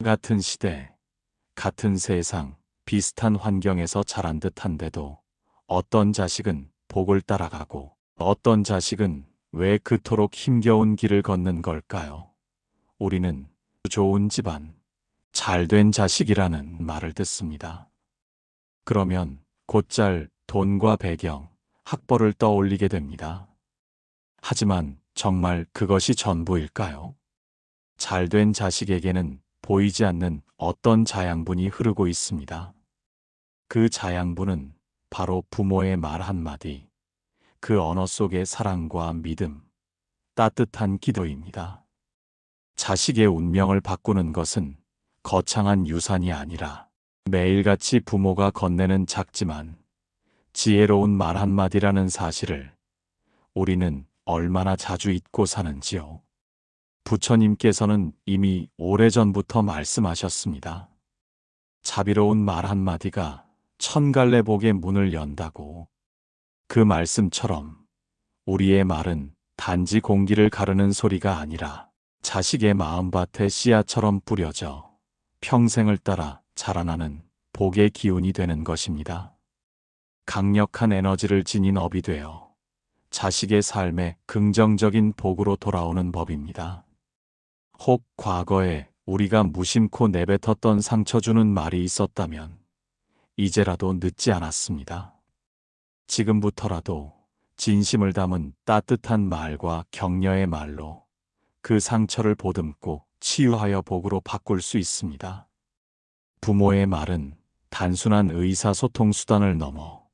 같은 시대, 같은 세상, 비슷한 환경에서 자란 듯한데도 어떤 자식은 복을 따라가고 어떤 자식은 왜 그토록 힘겨운 길을 걷는 걸까요? 우리는 좋은 집안, 잘된 자식이라는 말을 듣습니다. 그러면 곧잘 돈과 배경, 학벌을 떠올리게 됩니다. 하지만 정말 그것이 전부일까요? 잘된 자식에게는 보이지 않는 어떤 자양분이 흐르고 있습니다. 그 자양분은 바로 부모의 말 한마디, 그 언어 속의 사랑과 믿음, 따뜻한 기도입니다. 자식의 운명을 바꾸는 것은 거창한 유산이 아니라 매일같이 부모가 건네는 작지만 지혜로운 말 한마디라는 사실을 우리는 얼마나 자주 잊고 사는지요. 부처님께서는 이미 오래전부터 말씀하셨습니다. 자비로운 말 한마디가 천갈래 복의 문을 연다고. 그 말씀처럼 우리의 말은 단지 공기를 가르는 소리가 아니라 자식의 마음밭에 씨앗처럼 뿌려져 평생을 따라 자라나는 복의 기운이 되는 것입니다. 강력한 에너지를 지닌 업이 되어 자식의 삶에 긍정적인 복으로 돌아오는 법입니다. 혹 과거에 우리가 무심코 내뱉었던 상처 주는 말이 있었다면 이제라도 늦지 않았습니다. 지금부터라도 진심을 담은 따뜻한 말과 격려의 말로 그 상처를 보듬고 치유하여 복으로 바꿀 수 있습니다. 부모의 말은 단순한 의사소통 수단을 넘어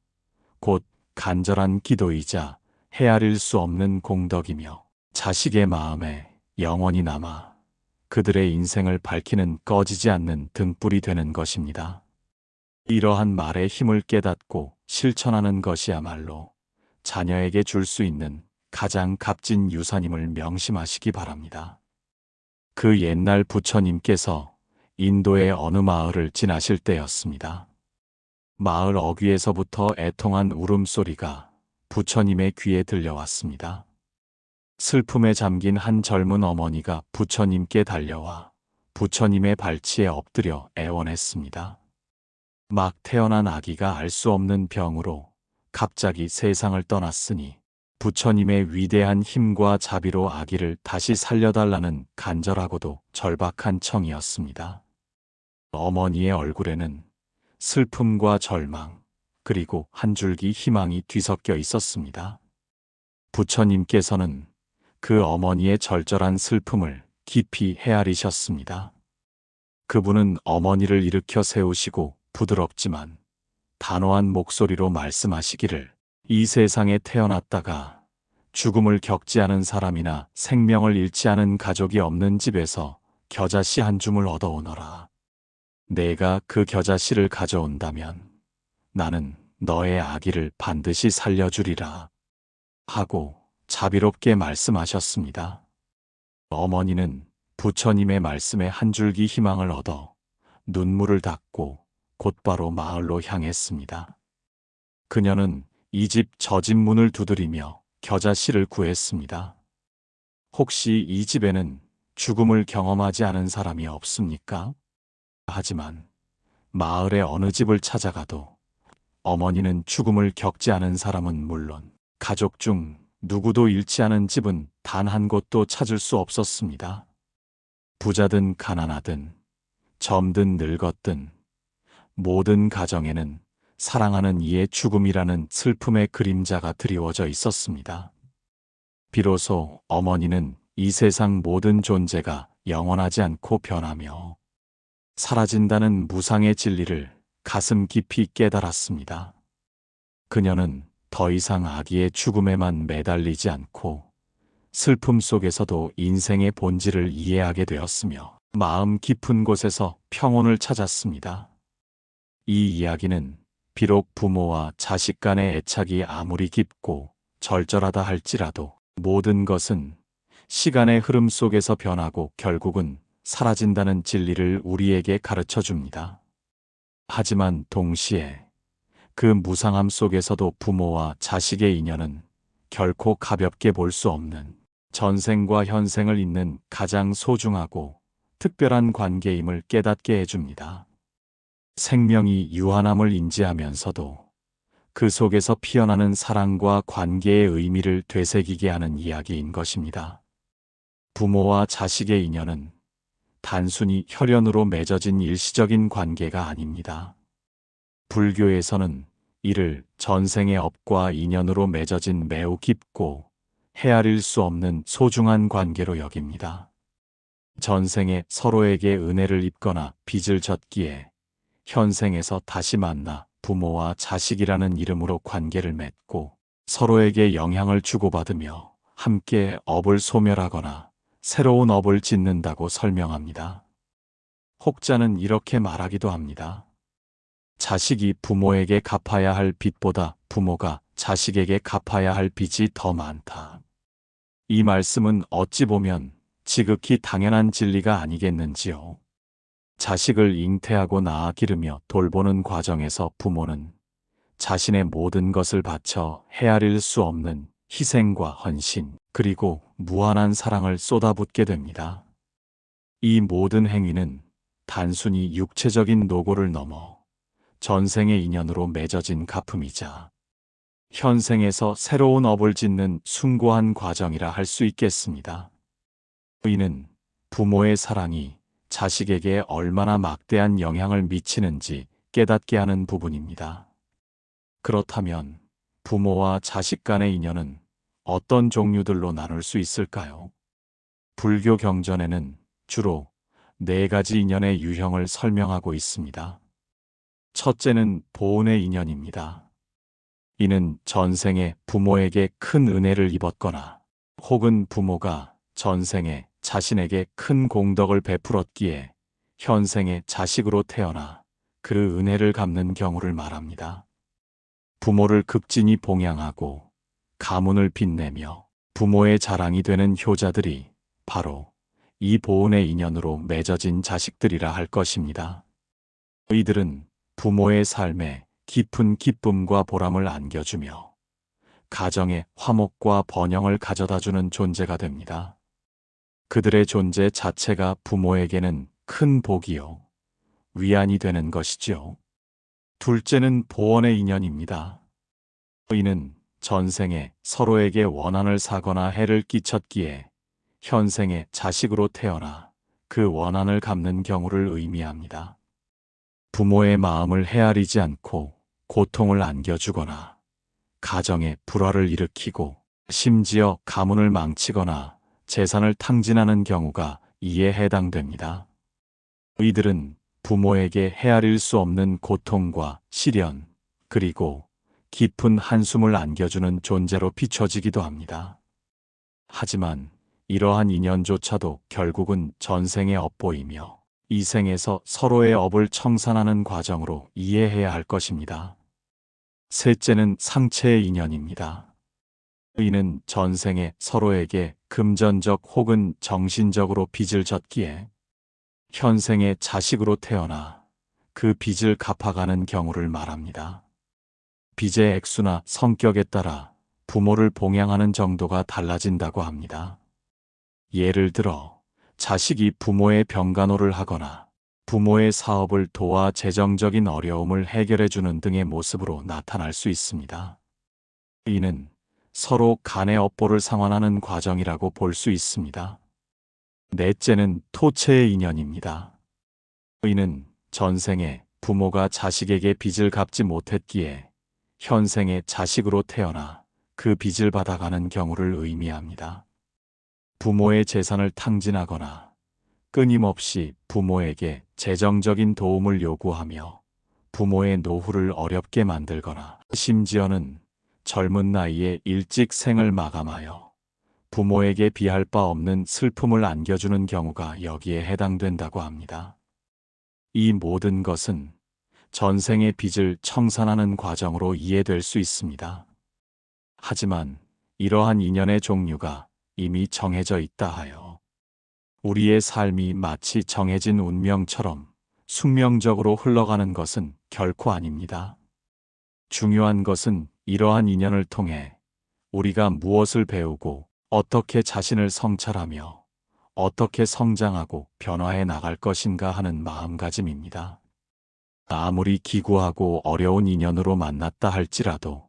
곧 간절한 기도이자 헤아릴 수 없는 공덕이며 자식의 마음에 영원히 남아 그들의 인생을 밝히는 꺼지지 않는 등불이 되는 것입니다. 이러한 말의 힘을 깨닫고 실천하는 것이야말로 자녀에게 줄 수 있는 가장 값진 유산임을 명심하시기 바랍니다. 그 옛날 부처님께서 인도의 어느 마을을 지나실 때였습니다. 마을 어귀에서부터 애통한 울음소리가 부처님의 귀에 들려왔습니다. 슬픔에 잠긴 한 젊은 어머니가 부처님께 달려와 부처님의 발치에 엎드려 애원했습니다. 막 태어난 아기가 알 수 없는 병으로 갑자기 세상을 떠났으니 부처님의 위대한 힘과 자비로 아기를 다시 살려달라는 간절하고도 절박한 청이었습니다. 어머니의 얼굴에는 슬픔과 절망, 그리고 한 줄기 희망이 뒤섞여 있었습니다. 부처님께서는 그 어머니의 절절한 슬픔을 깊이 헤아리셨습니다. 그분은 어머니를 일으켜 세우시고 부드럽지만 단호한 목소리로 말씀하시기를, 이 세상에 태어났다가 죽음을 겪지 않은 사람이나 생명을 잃지 않은 가족이 없는 집에서 겨자씨 한 줌을 얻어오너라. 내가 그 겨자씨를 가져온다면 나는 너의 아기를 반드시 살려주리라 하고 자비롭게 말씀하셨습니다. 어머니는 부처님의 말씀에 한 줄기 희망을 얻어 눈물을 닦고 곧바로 마을로 향했습니다. 그녀는 이 집 저 집 문을 두드리며 겨자씨를 구했습니다. 혹시 이 집에는 죽음을 경험하지 않은 사람이 없습니까? 하지만 마을의 어느 집을 찾아가도 어머니는 죽음을 겪지 않은 사람은 물론 가족 중 누구도 잃지 않은 집은 단 한 곳도 찾을 수 없었습니다. 부자든 가난하든 젊든 늙었든 모든 가정에는 사랑하는 이의 죽음이라는 슬픔의 그림자가 드리워져 있었습니다. 비로소 어머니는 이 세상 모든 존재가 영원하지 않고 변하며 사라진다는 무상의 진리를 가슴 깊이 깨달았습니다. 그녀는 더 이상 아기의 죽음에만 매달리지 않고 슬픔 속에서도 인생의 본질을 이해하게 되었으며 마음 깊은 곳에서 평온을 찾았습니다. 이 이야기는 비록 부모와 자식 간의 애착이 아무리 깊고 절절하다 할지라도 모든 것은 시간의 흐름 속에서 변하고 결국은 사라진다는 진리를 우리에게 가르쳐 줍니다. 하지만 동시에 그 무상함 속에서도 부모와 자식의 인연은 결코 가볍게 볼 수 없는 전생과 현생을 잇는 가장 소중하고 특별한 관계임을 깨닫게 해줍니다. 생명이 유한함을 인지하면서도 그 속에서 피어나는 사랑과 관계의 의미를 되새기게 하는 이야기인 것입니다. 부모와 자식의 인연은 단순히 혈연으로 맺어진 일시적인 관계가 아닙니다. 불교에서는 이를 전생의 업과 인연으로 맺어진 매우 깊고 헤아릴 수 없는 소중한 관계로 여깁니다. 전생에 서로에게 은혜를 입거나 빚을 졌기에 현생에서 다시 만나 부모와 자식이라는 이름으로 관계를 맺고 서로에게 영향을 주고받으며 함께 업을 소멸하거나 새로운 업을 짓는다고 설명합니다. 혹자는 이렇게 말하기도 합니다. 자식이 부모에게 갚아야 할 빚보다 부모가 자식에게 갚아야 할 빚이 더 많다. 이 말씀은 어찌 보면 지극히 당연한 진리가 아니겠는지요. 자식을 잉태하고 낳아 기르며 돌보는 과정에서 부모는 자신의 모든 것을 바쳐 헤아릴 수 없는 희생과 헌신, 그리고 무한한 사랑을 쏟아붓게 됩니다. 이 모든 행위는 단순히 육체적인 노고를 넘어 전생의 인연으로 맺어진 갚음이자 현생에서 새로운 업을 짓는 숭고한 과정이라 할 수 있겠습니다. 이는 부모의 사랑이 자식에게 얼마나 막대한 영향을 미치는지 깨닫게 하는 부분입니다. 그렇다면 부모와 자식 간의 인연은 어떤 종류들로 나눌 수 있을까요? 불교 경전에는 주로 4가지 인연의 유형을 설명하고 있습니다. 첫째는 보은의 인연입니다. 이는 전생에 부모에게 큰 은혜를 입었거나 혹은 부모가 전생에 자신에게 큰 공덕을 베풀었기에 현생에 자식으로 태어나 그 은혜를 갚는 경우를 말합니다. 부모를 극진히 봉양하고 가문을 빛내며 부모의 자랑이 되는 효자들이 바로 이 보은의 인연으로 맺어진 자식들이라 할 것입니다. 이들은 부모의 삶에 깊은 기쁨과 보람을 안겨주며 가정의 화목과 번영을 가져다주는 존재가 됩니다. 그들의 존재 자체가 부모에게는 큰 복이요, 위안이 되는 것이지요. 둘째는 보원의 인연입니다. 이는 전생에 서로에게 원한을 사거나 해를 끼쳤기에 현생에 자식으로 태어나 그 원한을 갚는 경우를 의미합니다. 부모의 마음을 헤아리지 않고 고통을 안겨주거나 가정에 불화를 일으키고 심지어 가문을 망치거나 재산을 탕진하는 경우가 이에 해당됩니다. 이들은 부모에게 헤아릴 수 없는 고통과 시련, 그리고 깊은 한숨을 안겨주는 존재로 비춰지기도 합니다. 하지만 이러한 인연조차도 결국은 전생의 업보이며 이 생에서 서로의 업을 청산하는 과정으로 이해해야 할 것입니다. 셋째는 상체의 인연입니다. 이는 전생에 서로에게 금전적 혹은 정신적으로 빚을 졌기에 현생에 자식으로 태어나 그 빚을 갚아가는 경우를 말합니다. 빚의 액수나 성격에 따라 부모를 봉양하는 정도가 달라진다고 합니다. 예를 들어 자식이 부모의 병간호를 하거나 부모의 사업을 도와 재정적인 어려움을 해결해주는 등의 모습으로 나타날 수 있습니다. 이는 서로 간의 업보를 상환하는 과정이라고 볼 수 있습니다. 넷째는 토체의 인연입니다. 이는 전생에 부모가 자식에게 빚을 갚지 못했기에 현생에 자식으로 태어나 그 빚을 받아가는 경우를 의미합니다. 부모의 재산을 탕진하거나 끊임없이 부모에게 재정적인 도움을 요구하며 부모의 노후를 어렵게 만들거나 심지어는 젊은 나이에 일찍 생을 마감하여 부모에게 비할 바 없는 슬픔을 안겨주는 경우가 여기에 해당된다고 합니다. 이 모든 것은 전생의 빚을 청산하는 과정으로 이해될 수 있습니다. 하지만 이러한 인연의 종류가 이미 정해져 있다 하여 우리의 삶이 마치 정해진 운명처럼 숙명적으로 흘러가는 것은 결코 아닙니다. 중요한 것은 이러한 인연을 통해 우리가 무엇을 배우고 어떻게 자신을 성찰하며 어떻게 성장하고 변화해 나갈 것인가 하는 마음가짐입니다. 아무리 기구하고 어려운 인연으로 만났다 할지라도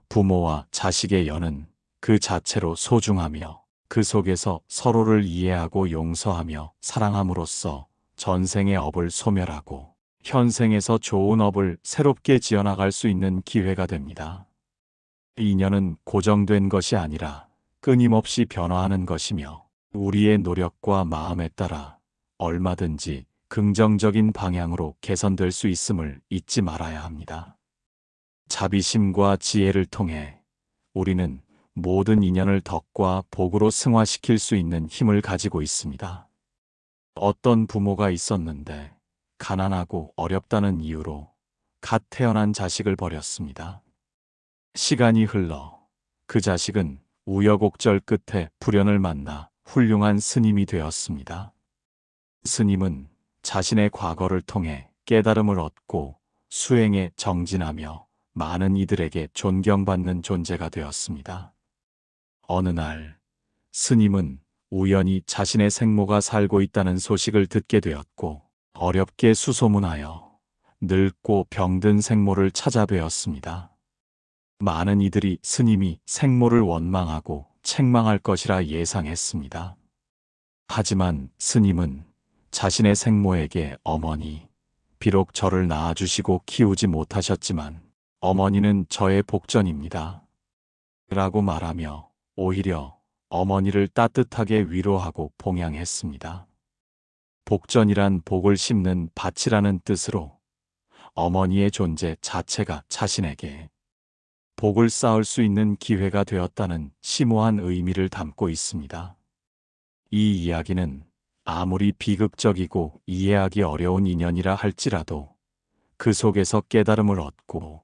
부모와 자식의 연은 그 자체로 소중하며 그 속에서 서로를 이해하고 용서하며 사랑함으로써 전생의 업을 소멸하고 현생에서 좋은 업을 새롭게 지어나갈 수 있는 기회가 됩니다. 인연은 고정된 것이 아니라 끊임없이 변화하는 것이며 우리의 노력과 마음에 따라 얼마든지 긍정적인 방향으로 개선될 수 있음을 잊지 말아야 합니다. 자비심과 지혜를 통해 우리는 모든 인연을 덕과 복으로 승화시킬 수 있는 힘을 가지고 있습니다. 어떤 부모가 있었는데 가난하고 어렵다는 이유로 갓 태어난 자식을 버렸습니다. 시간이 흘러 그 자식은 우여곡절 끝에 불현을 만나 훌륭한 스님이 되었습니다. 스님은 자신의 과거를 통해 깨달음을 얻고 수행에 정진하며 많은 이들에게 존경받는 존재가 되었습니다. 어느 날 스님은 우연히 자신의 생모가 살고 있다는 소식을 듣게 되었고 어렵게 수소문하여 늙고 병든 생모를 찾아뵈었습니다. 많은 이들이 스님이 생모를 원망하고 책망할 것이라 예상했습니다. 하지만 스님은 자신의 생모에게 어머니, 비록 저를 낳아주시고 키우지 못하셨지만 어머니는 저의 복전입니다. 라고 말하며 오히려 어머니를 따뜻하게 위로하고 봉양했습니다. 복전이란 복을 심는 밭이라는 뜻으로 어머니의 존재 자체가 자신에게 복을 쌓을 수 있는 기회가 되었다는 심오한 의미를 담고 있습니다. 이 이야기는 아무리 비극적이고 이해하기 어려운 인연이라 할지라도 그 속에서 깨달음을 얻고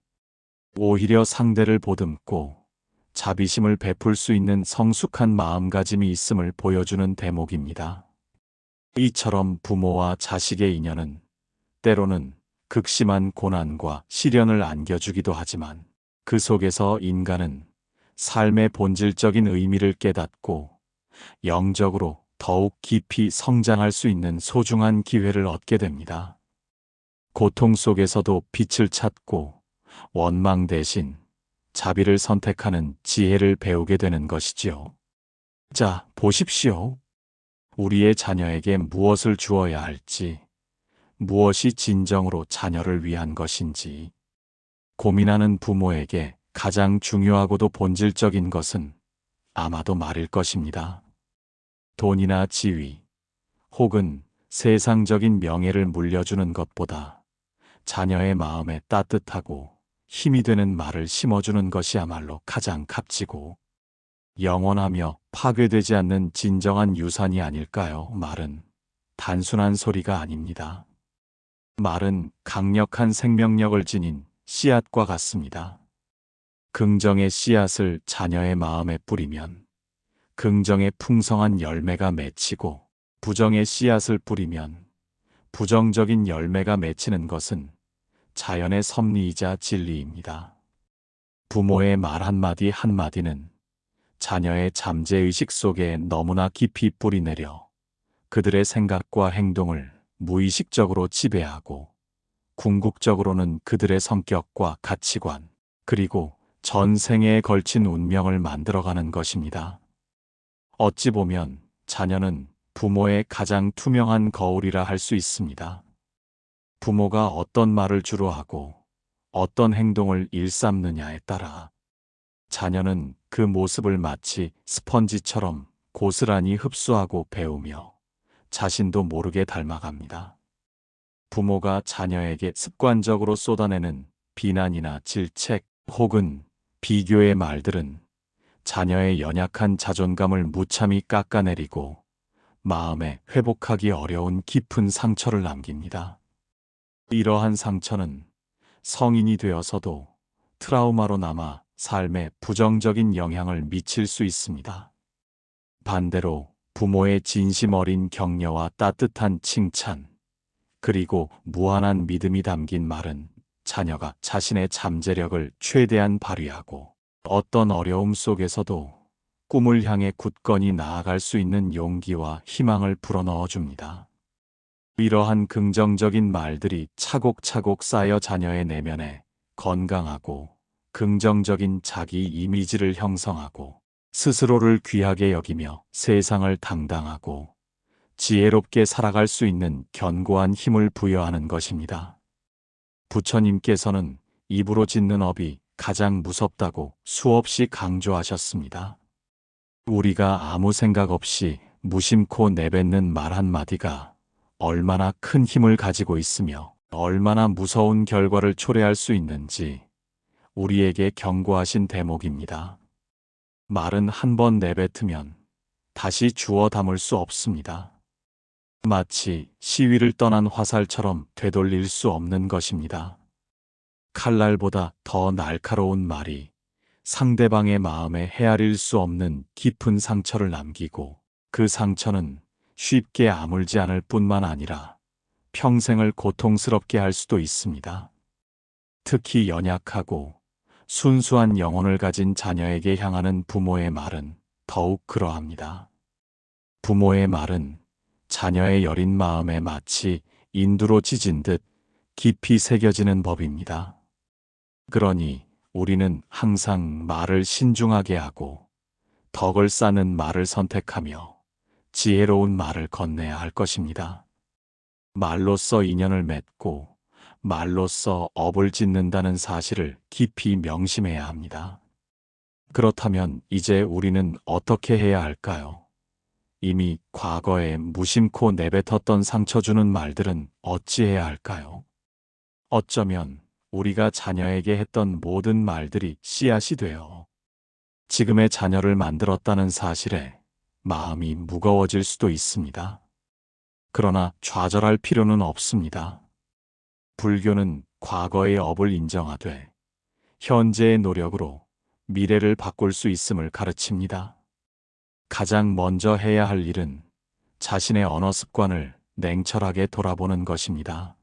오히려 상대를 보듬고 자비심을 베풀 수 있는 성숙한 마음가짐이 있음을 보여주는 대목입니다. 이처럼 부모와 자식의 인연은 때로는 극심한 고난과 시련을 안겨주기도 하지만 그 속에서 인간은 삶의 본질적인 의미를 깨닫고 영적으로 더욱 깊이 성장할 수 있는 소중한 기회를 얻게 됩니다. 고통 속에서도 빛을 찾고 원망 대신 자비를 선택하는 지혜를 배우게 되는 것이지요. 자, 보십시오. 우리의 자녀에게 무엇을 주어야 할지, 무엇이 진정으로 자녀를 위한 것인지 고민하는 부모에게 가장 중요하고도 본질적인 것은 아마도 말일 것입니다. 돈이나 지위, 혹은 세상적인 명예를 물려주는 것보다 자녀의 마음에 따뜻하고 힘이 되는 말을 심어주는 것이야말로 가장 값지고 영원하며 파괴되지 않는 진정한 유산이 아닐까요? 말은 단순한 소리가 아닙니다. 말은 강력한 생명력을 지닌 씨앗과 같습니다. 긍정의 씨앗을 자녀의 마음에 뿌리면 긍정의 풍성한 열매가 맺히고 부정의 씨앗을 뿌리면 부정적인 열매가 맺히는 것은 자연의 섭리이자 진리입니다. 부모의 말 한마디 한마디는 자녀의 잠재의식 속에 너무나 깊이 뿌리내려 그들의 생각과 행동을 무의식적으로 지배하고 궁극적으로는 그들의 성격과 가치관, 그리고 전생에 걸친 운명을 만들어가는 것입니다. 어찌 보면 자녀는 부모의 가장 투명한 거울이라 할 수 있습니다. 부모가 어떤 말을 주로 하고 어떤 행동을 일삼느냐에 따라 자녀는 그 모습을 마치 스펀지처럼 고스란히 흡수하고 배우며 자신도 모르게 닮아갑니다. 부모가 자녀에게 습관적으로 쏟아내는 비난이나 질책 혹은 비교의 말들은 자녀의 연약한 자존감을 무참히 깎아내리고 마음에 회복하기 어려운 깊은 상처를 남깁니다. 이러한 상처는 성인이 되어서도 트라우마로 남아 삶에 부정적인 영향을 미칠 수 있습니다. 반대로 부모의 진심 어린 격려와 따뜻한 칭찬, 그리고 무한한 믿음이 담긴 말은 자녀가 자신의 잠재력을 최대한 발휘하고 어떤 어려움 속에서도 꿈을 향해 굳건히 나아갈 수 있는 용기와 희망을 불어넣어 줍니다. 이러한 긍정적인 말들이 차곡차곡 쌓여 자녀의 내면에 건강하고 긍정적인 자기 이미지를 형성하고 스스로를 귀하게 여기며 세상을 당당하고 지혜롭게 살아갈 수 있는 견고한 힘을 부여하는 것입니다. 부처님께서는 입으로 짓는 업이 가장 무섭다고 수없이 강조하셨습니다. 우리가 아무 생각 없이 무심코 내뱉는 말 한마디가 얼마나 큰 힘을 가지고 있으며 얼마나 무서운 결과를 초래할 수 있는지 우리에게 경고하신 대목입니다. 말은 한 번 내뱉으면 다시 주워 담을 수 없습니다. 마치 시위를 떠난 화살처럼 되돌릴 수 없는 것입니다. 칼날보다 더 날카로운 말이 상대방의 마음에 헤아릴 수 없는 깊은 상처를 남기고 그 상처는 쉽게 아물지 않을 뿐만 아니라 평생을 고통스럽게 할 수도 있습니다. 특히 연약하고 순수한 영혼을 가진 자녀에게 향하는 부모의 말은 더욱 그러합니다. 부모의 말은 자녀의 여린 마음에 마치 인두로 찢은 듯 깊이 새겨지는 법입니다. 그러니 우리는 항상 말을 신중하게 하고 덕을 쌓는 말을 선택하며 지혜로운 말을 건네야 할 것입니다. 말로써 인연을 맺고 말로써 업을 짓는다는 사실을 깊이 명심해야 합니다. 그렇다면 이제 우리는 어떻게 해야 할까요? 이미 과거에 무심코 내뱉었던 상처 주는 말들은 어찌해야 할까요? 어쩌면 우리가 자녀에게 했던 모든 말들이 씨앗이 되어 지금의 자녀를 만들었다는 사실에 마음이 무거워질 수도 있습니다. 그러나 좌절할 필요는 없습니다. 불교는 과거의 업을 인정하되 현재의 노력으로 미래를 바꿀 수 있음을 가르칩니다. 가장 먼저 해야 할 일은 자신의 언어 습관을 냉철하게 돌아보는 것입니다.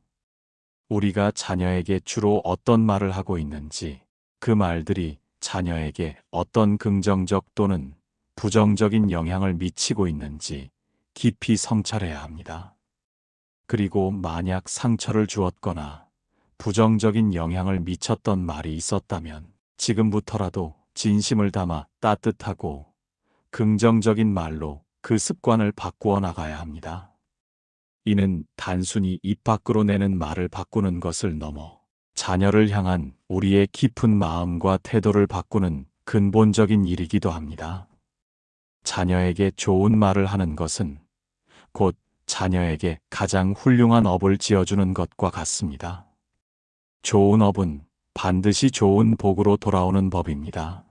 우리가 자녀에게 주로 어떤 말을 하고 있는지, 그 말들이 자녀에게 어떤 긍정적 또는 부정적인 영향을 미치고 있는지 깊이 성찰해야 합니다. 그리고 만약 상처를 주었거나 부정적인 영향을 미쳤던 말이 있었다면 지금부터라도 진심을 담아 따뜻하고 긍정적인 말로 그 습관을 바꾸어 나가야 합니다. 이는 단순히 입 밖으로 내는 말을 바꾸는 것을 넘어 자녀를 향한 우리의 깊은 마음과 태도를 바꾸는 근본적인 일이기도 합니다. 자녀에게 좋은 말을 하는 것은 곧 자녀에게 가장 훌륭한 업을 지어주는 것과 같습니다. 좋은 업은 반드시 좋은 복으로 돌아오는 법입니다.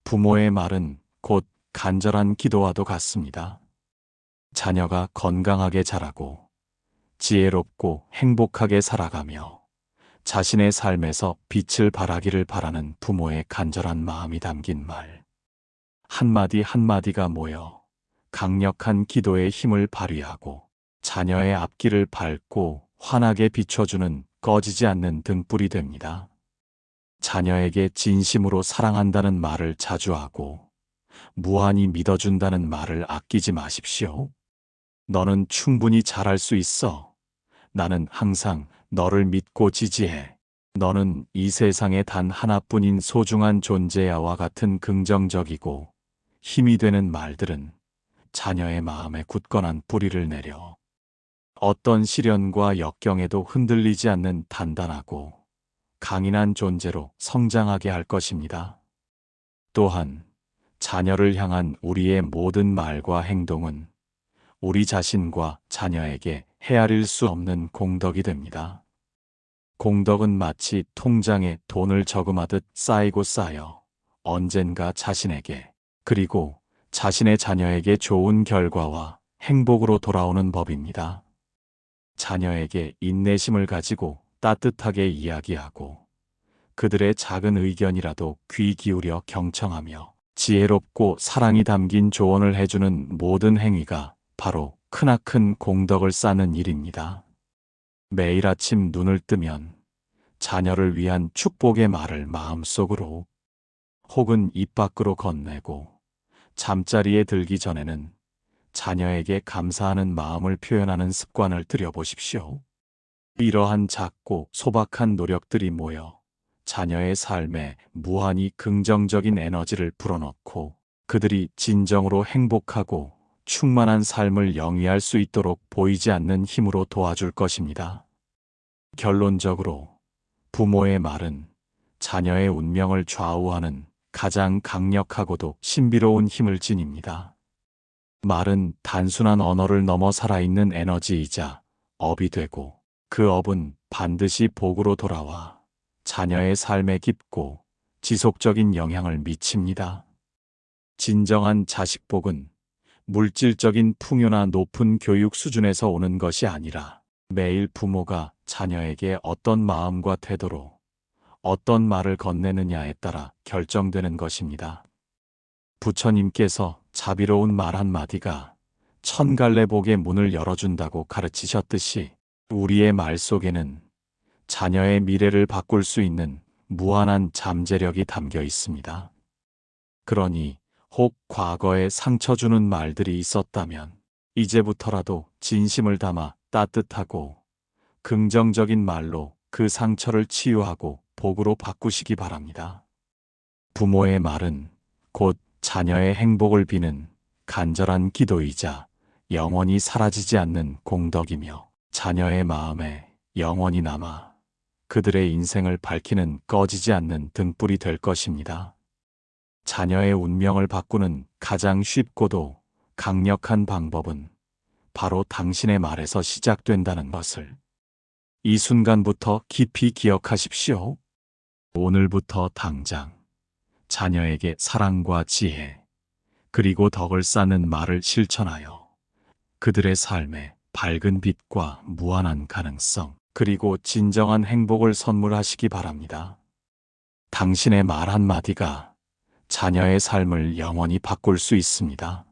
부모의 말은 곧 간절한 기도와도 같습니다. 자녀가 건강하게 자라고 지혜롭고 행복하게 살아가며 자신의 삶에서 빛을 발하기를 바라는 부모의 간절한 마음이 담긴 말 한마디 한마디가 모여 강력한 기도의 힘을 발휘하고 자녀의 앞길을 밝고 환하게 비춰주는 꺼지지 않는 등불이 됩니다. 자녀에게 진심으로 사랑한다는 말을 자주 하고 무한히 믿어준다는 말을 아끼지 마십시오. 너는 충분히 잘할 수 있어. 나는 항상 너를 믿고 지지해. 너는 이 세상에 단 하나뿐인 소중한 존재야와 같은 긍정적이고 힘이 되는 말들은 자녀의 마음에 굳건한 뿌리를 내려 어떤 시련과 역경에도 흔들리지 않는 단단하고 강인한 존재로 성장하게 할 것입니다. 또한 자녀를 향한 우리의 모든 말과 행동은 우리 자신과 자녀에게 헤아릴 수 없는 공덕이 됩니다. 공덕은 마치 통장에 돈을 저금하듯 쌓이고 쌓여 언젠가 자신에게 그리고 자신의 자녀에게 좋은 결과와 행복으로 돌아오는 법입니다. 자녀에게 인내심을 가지고 따뜻하게 이야기하고 그들의 작은 의견이라도 귀 기울여 경청하며 지혜롭고 사랑이 담긴 조언을 해주는 모든 행위가 바로 크나큰 공덕을 쌓는 일입니다. 매일 아침 눈을 뜨면 자녀를 위한 축복의 말을 마음속으로 혹은 입 밖으로 건네고 잠자리에 들기 전에는 자녀에게 감사하는 마음을 표현하는 습관을 들여보십시오. 이러한 작고 소박한 노력들이 모여 자녀의 삶에 무한히 긍정적인 에너지를 불어넣고 그들이 진정으로 행복하고 충만한 삶을 영위할 수 있도록 보이지 않는 힘으로 도와줄 것입니다. 결론적으로 부모의 말은 자녀의 운명을 좌우하는 가장 강력하고도 신비로운 힘을 지닙니다. 말은 단순한 언어를 넘어 살아있는 에너지이자 업이 되고 그 업은 반드시 복으로 돌아와 자녀의 삶에 깊고 지속적인 영향을 미칩니다. 진정한 자식복은 물질적인 풍요나 높은 교육 수준에서 오는 것이 아니라 매일 부모가 자녀에게 어떤 마음과 태도로 어떤 말을 건네느냐에 따라 결정되는 것입니다. 부처님께서 자비로운 말 한마디가 천갈래 복의 문을 열어준다고 가르치셨듯이 우리의 말 속에는 자녀의 미래를 바꿀 수 있는 무한한 잠재력이 담겨 있습니다. 그러니 혹 과거에 상처 주는 말들이 있었다면 이제부터라도 진심을 담아 따뜻하고 긍정적인 말로 그 상처를 치유하고 복으로 바꾸시기 바랍니다. 부모의 말은 곧 자녀의 행복을 비는 간절한 기도이자 영원히 사라지지 않는 공덕이며 자녀의 마음에 영원히 남아 그들의 인생을 밝히는 꺼지지 않는 등불이 될 것입니다. 자녀의 운명을 바꾸는 가장 쉽고도 강력한 방법은 바로 당신의 말에서 시작된다는 것을 이 순간부터 깊이 기억하십시오. 오늘부터 당장 자녀에게 사랑과 지혜, 그리고 덕을 쌓는 말을 실천하여 그들의 삶에 밝은 빛과 무한한 가능성, 그리고 진정한 행복을 선물하시기 바랍니다. 당신의 말 한마디가 자녀의 삶을 영원히 바꿀 수 있습니다.